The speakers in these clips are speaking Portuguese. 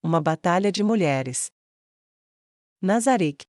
Uma batalha de mulheres. Nazarick.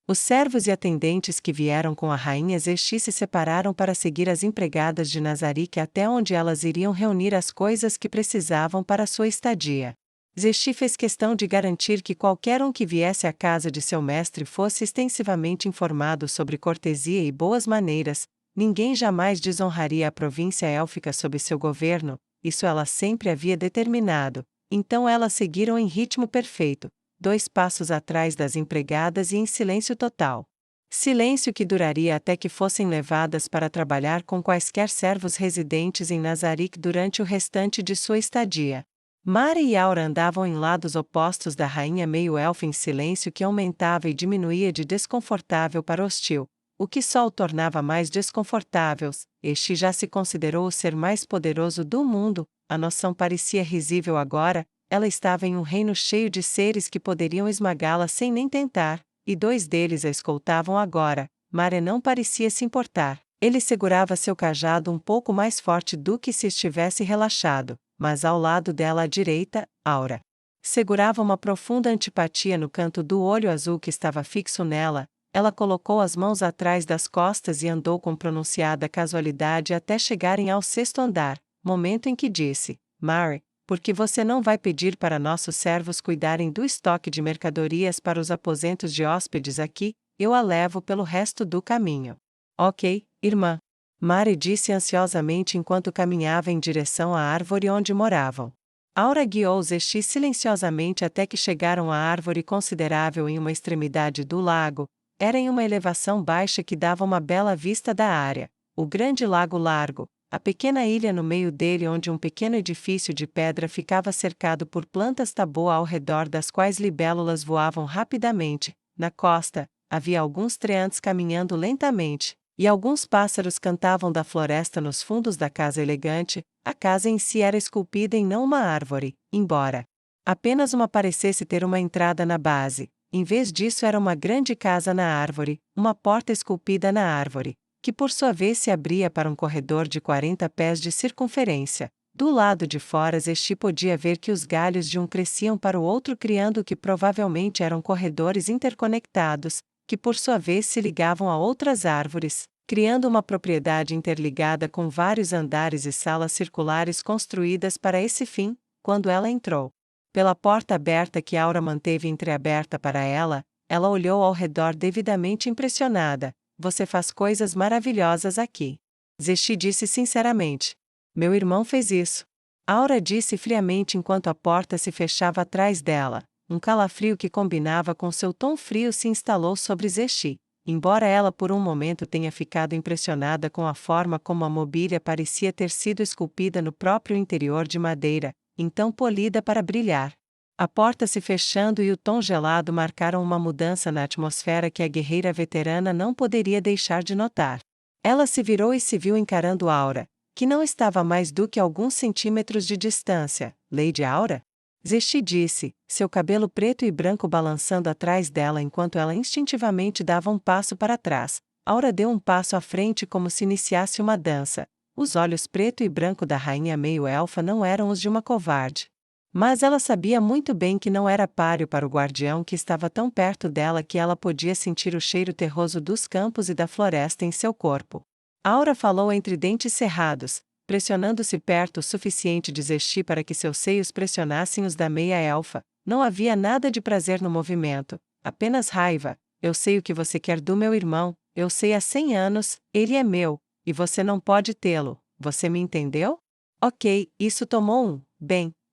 Os servos e atendentes que vieram com a rainha Zexi se separaram para seguir as empregadas de Nazarick até onde elas iriam reunir as coisas que precisavam para sua estadia. Zexi fez questão de garantir que qualquer um que viesse à casa de seu mestre fosse extensivamente informado sobre cortesia e boas maneiras. Ninguém jamais desonraria a província élfica sob seu governo, isso ela sempre havia determinado. Então elas seguiram em ritmo perfeito, 2 passos atrás das empregadas e em silêncio total. Silêncio que duraria até que fossem levadas para trabalhar com quaisquer servos residentes em Nazarick durante o restante de sua estadia. Mari e Aura andavam em lados opostos da rainha meio-elfa em silêncio que aumentava e diminuía de desconfortável para hostil, o que só o tornava mais desconfortável. Este já se considerou o ser mais poderoso do mundo, a noção parecia risível agora. Ela estava em um reino cheio de seres que poderiam esmagá-la sem nem tentar, e 2 deles a escoltavam agora. Mare não parecia se importar. Ele segurava seu cajado um pouco mais forte do que se estivesse relaxado, mas ao lado dela à direita, Aura segurava uma profunda antipatia no canto do olho azul que estava fixo nela. Ela colocou as mãos atrás das costas e andou com pronunciada casualidade até chegarem ao 6º andar, momento em que disse: Mare, por que você não vai pedir para nossos servos cuidarem do estoque de mercadorias para os aposentos de hóspedes aqui? Eu a levo pelo resto do caminho. Ok, irmã. Mari disse ansiosamente enquanto caminhava em direção à árvore onde moravam. Aura guiou Zexi silenciosamente até que chegaram à árvore considerável em uma extremidade do lago. Era em uma elevação baixa que dava uma bela vista da área. O grande lago largo, a pequena ilha no meio dele onde um pequeno edifício de pedra ficava cercado por plantas taboa ao redor das quais libélulas voavam rapidamente. Na costa, havia alguns treantes caminhando lentamente, e alguns pássaros cantavam da floresta nos fundos da casa elegante. A casa em si era esculpida em não uma árvore, embora apenas uma parecesse ter uma entrada na base. Em vez disso era uma grande casa na árvore, uma porta esculpida na árvore, que por sua vez se abria para um corredor de 40 pés de circunferência. Do lado de fora Zexi podia ver que os galhos de um cresciam para o outro criando o que provavelmente eram corredores interconectados, que por sua vez se ligavam a outras árvores, criando uma propriedade interligada com vários andares e salas circulares construídas para esse fim. Quando ela entrou pela porta aberta que Aura manteve entreaberta para ela, ela olhou ao redor devidamente impressionada. Você faz coisas maravilhosas aqui. Zexi disse sinceramente. Meu irmão fez isso. Aura disse friamente enquanto a porta se fechava atrás dela. Um calafrio que combinava com seu tom frio se instalou sobre Zexi. Embora ela por um momento tenha ficado impressionada com a forma como a mobília parecia ter sido esculpida no próprio interior de madeira, então polida para brilhar. A porta se fechando e o tom gelado marcaram uma mudança na atmosfera que a guerreira veterana não poderia deixar de notar. Ela se virou e se viu encarando Aura, que não estava a mais do que alguns centímetros de distância. Lady Aura? Zexi disse, seu cabelo preto e branco balançando atrás dela enquanto ela instintivamente dava um passo para trás. Aura deu um passo à frente como se iniciasse uma dança. Os olhos preto e branco da rainha meio-elfa não eram os de uma covarde. Mas ela sabia muito bem que não era páreo para o guardião que estava tão perto dela que ela podia sentir o cheiro terroso dos campos e da floresta em seu corpo. Aura falou entre dentes cerrados, pressionando-se perto o suficiente de Zexi para que seus seios pressionassem os da meia-elfa. Não havia nada de prazer no movimento, apenas raiva. Eu sei o que você quer do meu irmão, eu sei há 100 anos, ele é meu, e você não pode tê-lo, você me entendeu? Ok, isso tomou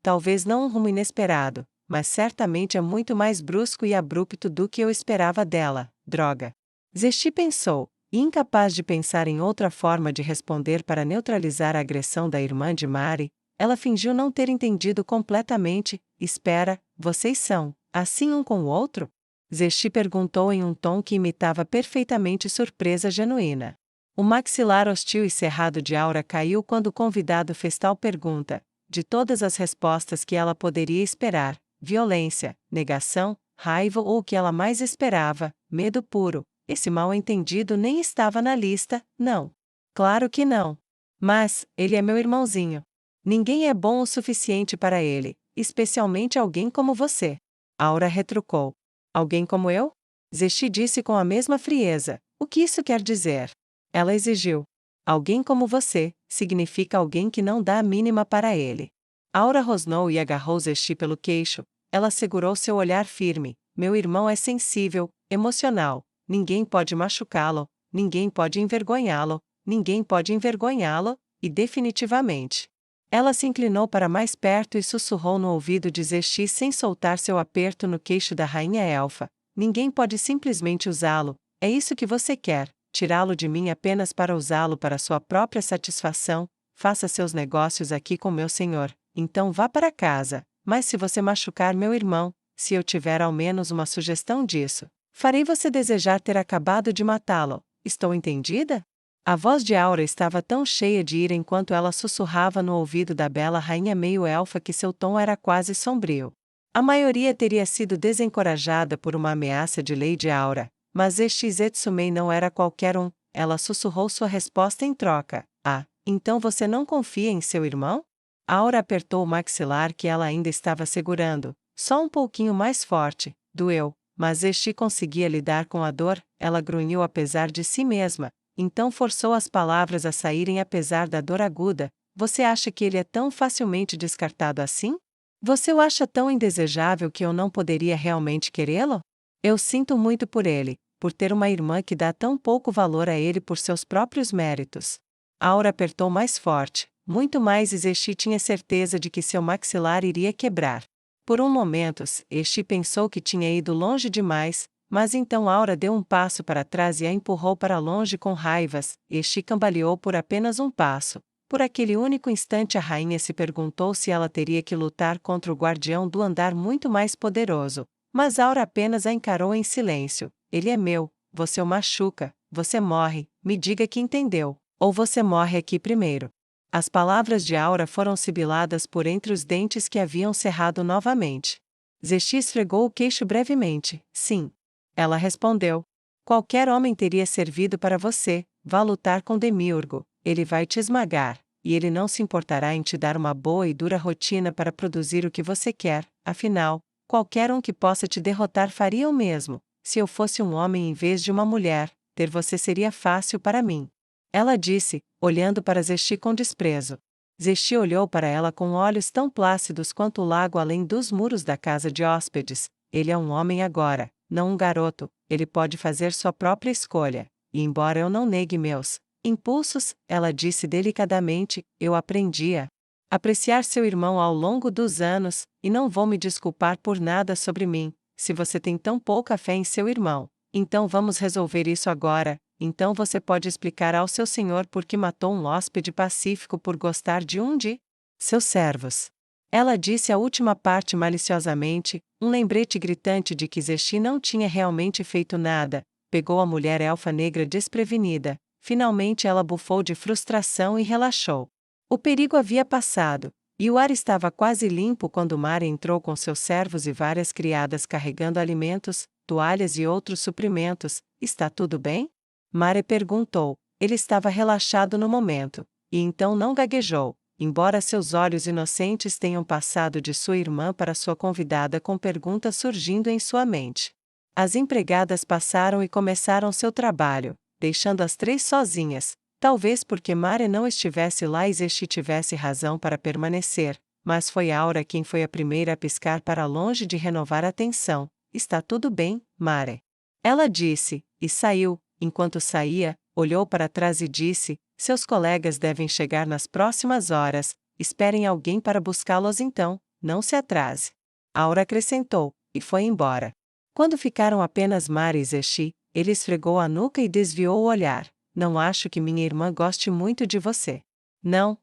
talvez não um rumo inesperado, mas certamente é muito mais brusco e abrupto do que eu esperava dela. Droga. Zexi pensou, e incapaz de pensar em outra forma de responder para neutralizar a agressão da irmã de Mari, ela fingiu não ter entendido completamente. Espera, vocês são assim um com o outro? Zexi perguntou em um tom que imitava perfeitamente surpresa genuína. O maxilar hostil e cerrado de Aura caiu quando o convidado fez tal pergunta. De todas as respostas que ela poderia esperar, violência, negação, raiva ou o que ela mais esperava, medo puro, esse mal-entendido nem estava na lista, não. Claro que não. Mas, ele é meu irmãozinho. Ninguém é bom o suficiente para ele, especialmente alguém como você. Aura retrucou. Alguém como eu? Zesti disse com a mesma frieza. O que isso quer dizer? Ela exigiu. Alguém como você, significa alguém que não dá a mínima para ele. Aura rosnou e agarrou Zesti pelo queixo. Ela segurou seu olhar firme. Meu irmão é sensível, emocional. Ninguém pode machucá-lo, ninguém pode envergonhá-lo, ninguém pode envergonhá-lo, e definitivamente. Ela se inclinou para mais perto e sussurrou no ouvido de Zesti sem soltar seu aperto no queixo da rainha elfa. Ninguém pode simplesmente usá-lo, é isso que você quer, tirá-lo de mim apenas para usá-lo para sua própria satisfação. Faça seus negócios aqui com meu senhor, então vá para casa, mas se você machucar meu irmão, se eu tiver ao menos uma sugestão disso, farei você desejar ter acabado de matá-lo. Estou entendida? A voz de Aura estava tão cheia de ira enquanto ela sussurrava no ouvido da bela rainha meio-elfa que seu tom era quase sombrio. A maioria teria sido desencorajada por uma ameaça de Lady Aura, mas este Zetsumei não era qualquer um. Ela sussurrou sua resposta em troca. Ah, então você não confia em seu irmão? Aura apertou o maxilar que ela ainda estava segurando, só um pouquinho mais forte. Doeu, mas este conseguia lidar com a dor. Ela grunhiu apesar de si mesma. Então forçou as palavras a saírem apesar da dor aguda. Você acha que ele é tão facilmente descartado assim? Você o acha tão indesejável que eu não poderia realmente querê-lo? Eu sinto muito por ele, por ter uma irmã que dá tão pouco valor a ele por seus próprios méritos. Aura apertou mais forte, muito mais, e Zesti tinha certeza de que seu maxilar iria quebrar. Por um momento, Zesti pensou que tinha ido longe demais, mas então Aura deu um passo para trás e a empurrou para longe com raivas. Zesti cambaleou por apenas um passo. Por aquele único instante a rainha se perguntou se ela teria que lutar contra o guardião do andar muito mais poderoso. Mas Aura apenas a encarou em silêncio. Ele é meu, você o machuca, você morre, me diga que entendeu, ou você morre aqui primeiro. As palavras de Aura foram sibiladas por entre os dentes que haviam cerrado novamente. Zesti esfregou o queixo brevemente. Sim. Ela respondeu. Qualquer homem teria servido para você. Vá lutar com Demiurgo, ele vai te esmagar, e ele não se importará em te dar uma boa e dura rotina para produzir o que você quer. Afinal, qualquer um que possa te derrotar faria o mesmo. Se eu fosse um homem em vez de uma mulher, ter você seria fácil para mim. Ela disse, olhando para Zesti com desprezo. Zesti olhou para ela com olhos tão plácidos quanto o lago além dos muros da casa de hóspedes. Ele é um homem agora, não um garoto, ele pode fazer sua própria escolha. E embora eu não negue meus impulsos, ela disse delicadamente, eu aprendi a apreciar seu irmão ao longo dos anos, e não vou me desculpar por nada sobre mim. Se você tem tão pouca fé em seu irmão, então vamos resolver isso agora. Então você pode explicar ao seu senhor por que matou um hóspede pacífico por gostar de um de seus servos. Ela disse a última parte maliciosamente, um lembrete gritante de que Zesti não tinha realmente feito nada. Pegou a mulher elfa negra desprevenida. Finalmente ela bufou de frustração e relaxou. O perigo havia passado, e o ar estava quase limpo quando Mare entrou com seus servos e várias criadas carregando alimentos, toalhas e outros suprimentos. Está tudo bem? Mare perguntou. Ele estava relaxado no momento, e então não gaguejou, embora seus olhos inocentes tenham passado de sua irmã para sua convidada com perguntas surgindo em sua mente. As empregadas passaram e começaram seu trabalho, deixando as três sozinhas, talvez porque Mare não estivesse lá e Zesti tivesse razão para permanecer, mas foi Aura quem foi a primeira a piscar para longe de renovar a tensão. Está tudo bem, Mare. Ela disse, e saiu. Enquanto saía, olhou para trás e disse, seus colegas devem chegar nas próximas horas, esperem alguém para buscá-los então, não se atrase. Aura acrescentou, e foi embora. Quando ficaram apenas Mare e Zesti, ele esfregou a nuca e desviou o olhar. Não acho que minha irmã goste muito de você. Não,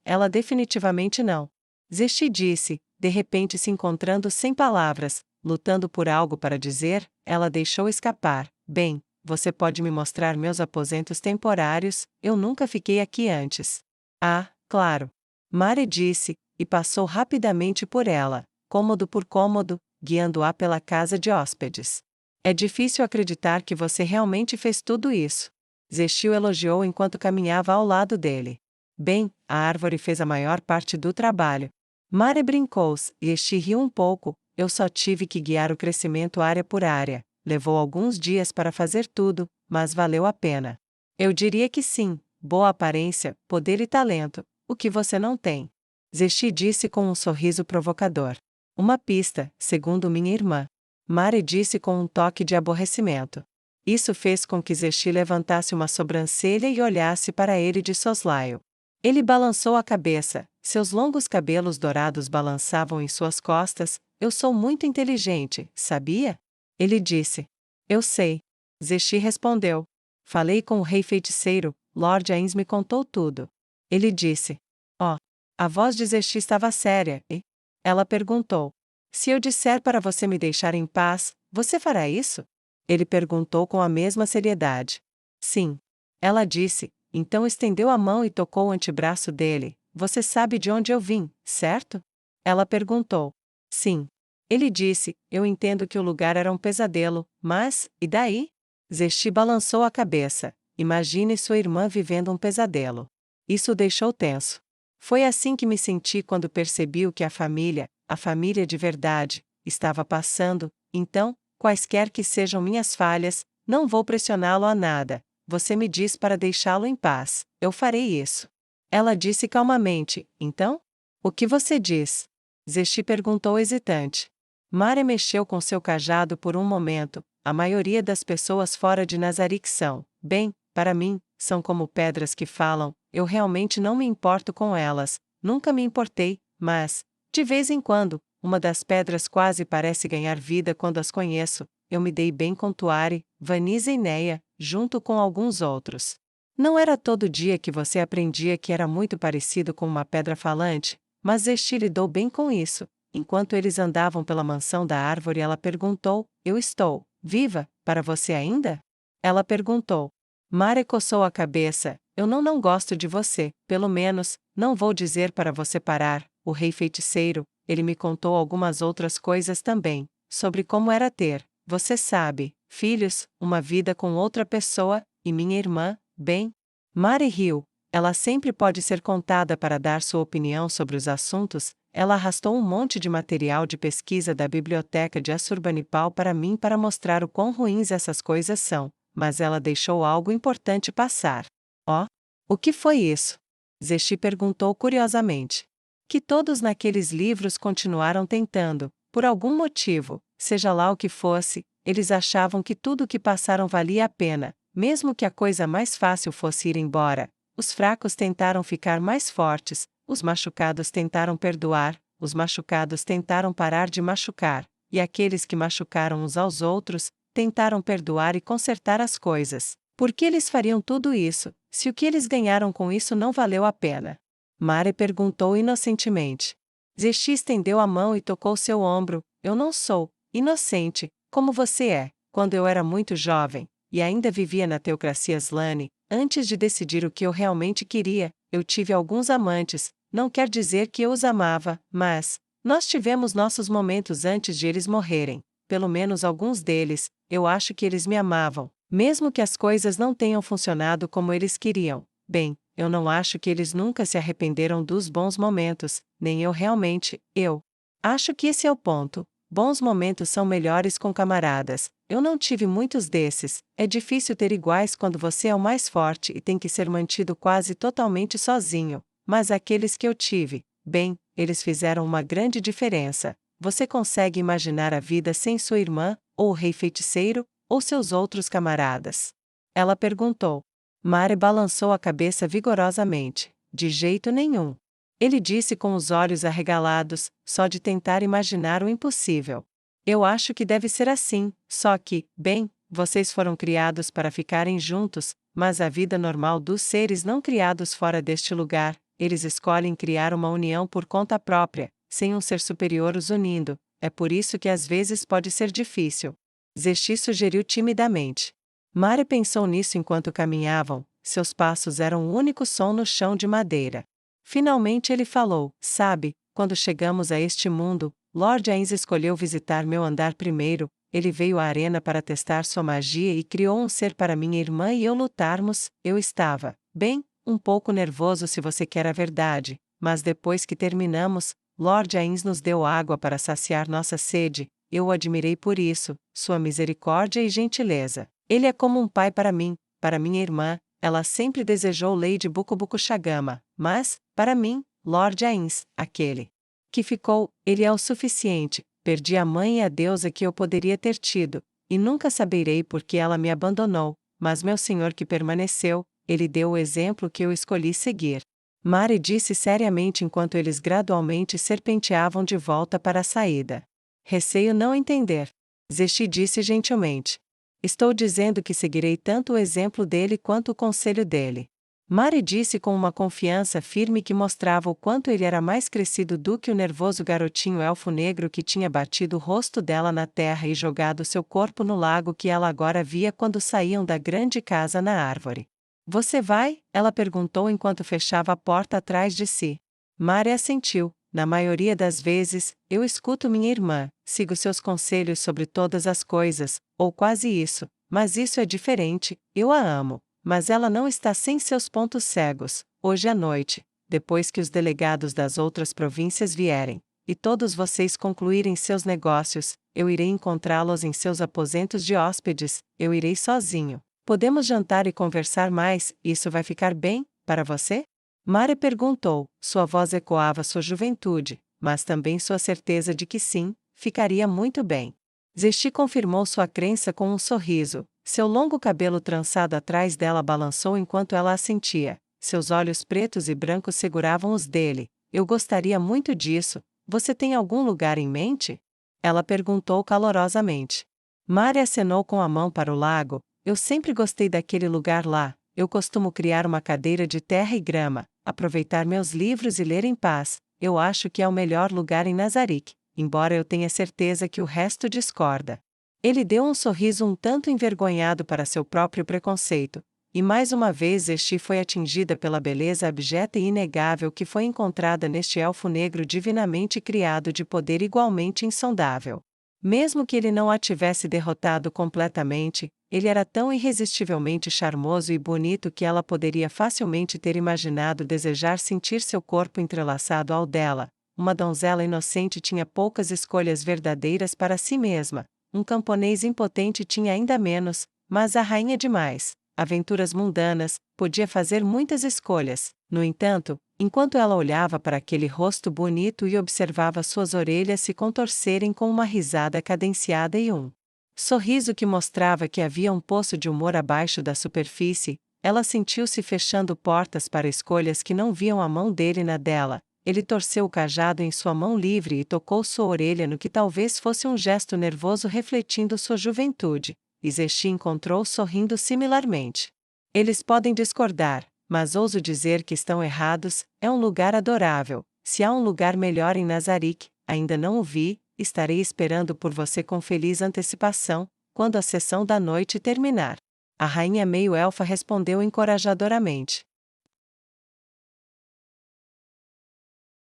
ela definitivamente não. Zesti disse, de repente se encontrando sem palavras, lutando por algo para dizer, ela deixou escapar. Bem, você pode me mostrar meus aposentos temporários, eu nunca fiquei aqui antes. Ah, claro. Mare disse, e passou rapidamente por ela, cômodo por cômodo, guiando-a pela casa de hóspedes. É difícil acreditar que você realmente fez tudo isso. Zesti o elogiou enquanto caminhava ao lado dele. Bem, a árvore fez a maior parte do trabalho. Mare brincou e Este riu um pouco. Eu só tive que guiar o crescimento área por área. Levou alguns dias para fazer tudo, mas valeu a pena. Eu diria que sim, boa aparência, poder e talento, o que você não tem. Zesti disse com um sorriso provocador. Uma pista, segundo minha irmã. Mare disse com um toque de aborrecimento. Isso fez com que Zesti levantasse uma sobrancelha e olhasse para ele de soslaio. Ele balançou a cabeça, seus longos cabelos dourados balançavam em suas costas. Eu sou muito inteligente, sabia? Ele disse. Eu sei. Zesti respondeu. Falei com o rei feiticeiro, Lord Ains me contou tudo. Ele disse. Oh. A voz de Zesti estava séria, e... Ela perguntou. Se eu disser para você me deixar em paz, você fará isso? Ele perguntou com a mesma seriedade. Sim. Ela disse, então estendeu a mão e tocou o antebraço dele. Você sabe de onde eu vim, certo? Ela perguntou. Sim. Ele disse, eu entendo que o lugar era um pesadelo, mas, e daí? Zesti balançou a cabeça. Imagine sua irmã vivendo um pesadelo. Isso o deixou tenso. Foi assim que me senti quando percebi o que a família de verdade, estava passando. Então, quaisquer que sejam minhas falhas, não vou pressioná-lo a nada. Você me diz para deixá-lo em paz, eu farei isso. Ela disse calmamente, então? O que você diz? Zesti perguntou hesitante. Mare mexeu com seu cajado por um momento. A maioria das pessoas fora de Nazarick são, bem, para mim, são como pedras que falam. Eu realmente não me importo com elas, nunca me importei, mas, de vez em quando, uma das pedras quase parece ganhar vida quando as conheço. Eu me dei bem com Tuari, Vanisa e Neia, junto com alguns outros. Não era todo dia que você aprendia que era muito parecido com uma pedra falante, mas Zesti lidou bem com isso. Enquanto eles andavam pela mansão da árvore, ela perguntou: Eu estou viva, para você ainda? Ela perguntou. Mare coçou a cabeça. Eu não gosto de você, pelo menos, não vou dizer para você parar. O rei feiticeiro, ele me contou algumas outras coisas também, sobre como era ter, você sabe, filhos, uma vida com outra pessoa, e minha irmã, bem. Mare riu. Ela sempre pode ser contada para dar sua opinião sobre os assuntos. Ela arrastou um monte de material de pesquisa da biblioteca de Assurbanipal para mim para mostrar o quão ruins essas coisas são, mas ela deixou algo importante passar. Oh? O que foi isso? Zesti perguntou curiosamente. Que todos naqueles livros continuaram tentando, por algum motivo, seja lá o que fosse, eles achavam que tudo o que passaram valia a pena, mesmo que a coisa mais fácil fosse ir embora. Os fracos tentaram ficar mais fortes, os machucados tentaram perdoar, os machucados tentaram parar de machucar, e aqueles que machucaram uns aos outros, tentaram perdoar e consertar as coisas. Por que eles fariam tudo isso, se o que eles ganharam com isso não valeu a pena? Mare perguntou inocentemente. Zesti estendeu a mão e tocou seu ombro. Eu não sou inocente, como você é. Quando eu era muito jovem, e ainda vivia na teocracia Slane, antes de decidir o que eu realmente queria, eu tive alguns amantes. Não quer dizer que eu os amava, mas nós tivemos nossos momentos antes de eles morrerem. Pelo menos alguns deles, eu acho que eles me amavam, mesmo que as coisas não tenham funcionado como eles queriam. Bem, eu não acho que eles nunca se arrependeram dos bons momentos, nem eu realmente. Eu acho que esse é o ponto. Bons momentos são melhores com camaradas. Eu não tive muitos desses. É difícil ter iguais quando você é o mais forte e tem que ser mantido quase totalmente sozinho. Mas aqueles que eu tive, bem, eles fizeram uma grande diferença. Você consegue imaginar a vida sem sua irmã, ou o rei feiticeiro, ou seus outros camaradas? Ela perguntou. Mare balançou a cabeça vigorosamente. De jeito nenhum. Ele disse com os olhos arregalados, só de tentar imaginar o impossível. Eu acho que deve ser assim, só que, bem, vocês foram criados para ficarem juntos, mas a vida normal dos seres não criados fora deste lugar, eles escolhem criar uma união por conta própria, sem um ser superior os unindo. É por isso que às vezes pode ser difícil. Zesti sugeriu timidamente. Mare pensou nisso enquanto caminhavam, seus passos eram o único som no chão de madeira. Finalmente ele falou, sabe, quando chegamos a este mundo, Lord Ains escolheu visitar meu andar primeiro, ele veio à arena para testar sua magia e criou um ser para minha irmã e eu lutarmos. Eu estava, bem, um pouco nervoso se você quer a verdade, mas depois que terminamos, Lord Ains nos deu água para saciar nossa sede, eu o admirei por isso, sua misericórdia e gentileza. Ele é como um pai para mim, para minha irmã, ela sempre desejou Lady Bukubukushagama, mas, para mim, Lord Ains, aquele que ficou, ele é o suficiente, perdi a mãe e a deusa que eu poderia ter tido, e nunca saberei por que ela me abandonou, mas meu senhor que permaneceu, ele deu o exemplo que eu escolhi seguir. Mari disse seriamente enquanto eles gradualmente serpenteavam de volta para a saída. Receio não entender. Zesti disse gentilmente. Estou dizendo que seguirei tanto o exemplo dele quanto o conselho dele. Mari disse com uma confiança firme que mostrava o quanto ele era mais crescido do que o nervoso garotinho elfo negro que tinha batido o rosto dela na terra e jogado seu corpo no lago que ela agora via quando saíam da grande casa na árvore. Você vai? Ela perguntou enquanto fechava a porta atrás de si. Mari assentiu. Na maioria das vezes, eu escuto minha irmã, sigo seus conselhos sobre todas as coisas, ou quase isso, mas isso é diferente, eu a amo. Mas ela não está sem seus pontos cegos. Hoje à noite, depois que os delegados das outras províncias vierem, e todos vocês concluírem seus negócios, eu irei encontrá-los em seus aposentos de hóspedes, eu irei sozinho. Podemos jantar e conversar mais, isso vai ficar bem, para você? Mari perguntou, sua voz ecoava sua juventude, mas também sua certeza de que sim, ficaria muito bem. Zesti confirmou sua crença com um sorriso. Seu longo cabelo trançado atrás dela balançou enquanto ela assentia. Seus olhos pretos e brancos seguravam os dele. Eu gostaria muito disso. Você tem algum lugar em mente? Ela perguntou calorosamente. Mari acenou com a mão para o lago. Eu sempre gostei daquele lugar lá. Eu costumo criar uma cadeira de terra e grama, aproveitar meus livros e ler em paz. Eu acho que é o melhor lugar em Nazarick, embora eu tenha certeza que o resto discorda. Ele deu um sorriso um tanto envergonhado para seu próprio preconceito, e mais uma vez Zesti foi atingida pela beleza abjeta e inegável que foi encontrada neste elfo negro divinamente criado de poder igualmente insondável. Mesmo que ele não a tivesse derrotado completamente, ele era tão irresistivelmente charmoso e bonito que ela poderia facilmente ter imaginado desejar sentir seu corpo entrelaçado ao dela. Uma donzela inocente tinha poucas escolhas verdadeiras para si mesma. Um camponês impotente tinha ainda menos, mas a rainha demais, aventuras mundanas, podia fazer muitas escolhas. No entanto, enquanto ela olhava para aquele rosto bonito e observava suas orelhas se contorcerem com uma risada cadenciada e um sorriso que mostrava que havia um poço de humor abaixo da superfície, ela sentiu-se fechando portas para escolhas que não viam a mão dele na dela. Ele torceu o cajado em sua mão livre e tocou sua orelha no que talvez fosse um gesto nervoso refletindo sua juventude, e Zesti encontrou sorrindo similarmente. Eles podem discordar, mas ouso dizer que estão errados, é um lugar adorável. Se há um lugar melhor em Nazarick, ainda não o vi, estarei esperando por você com feliz antecipação, quando a sessão da noite terminar. A rainha meio-elfa respondeu encorajadoramente.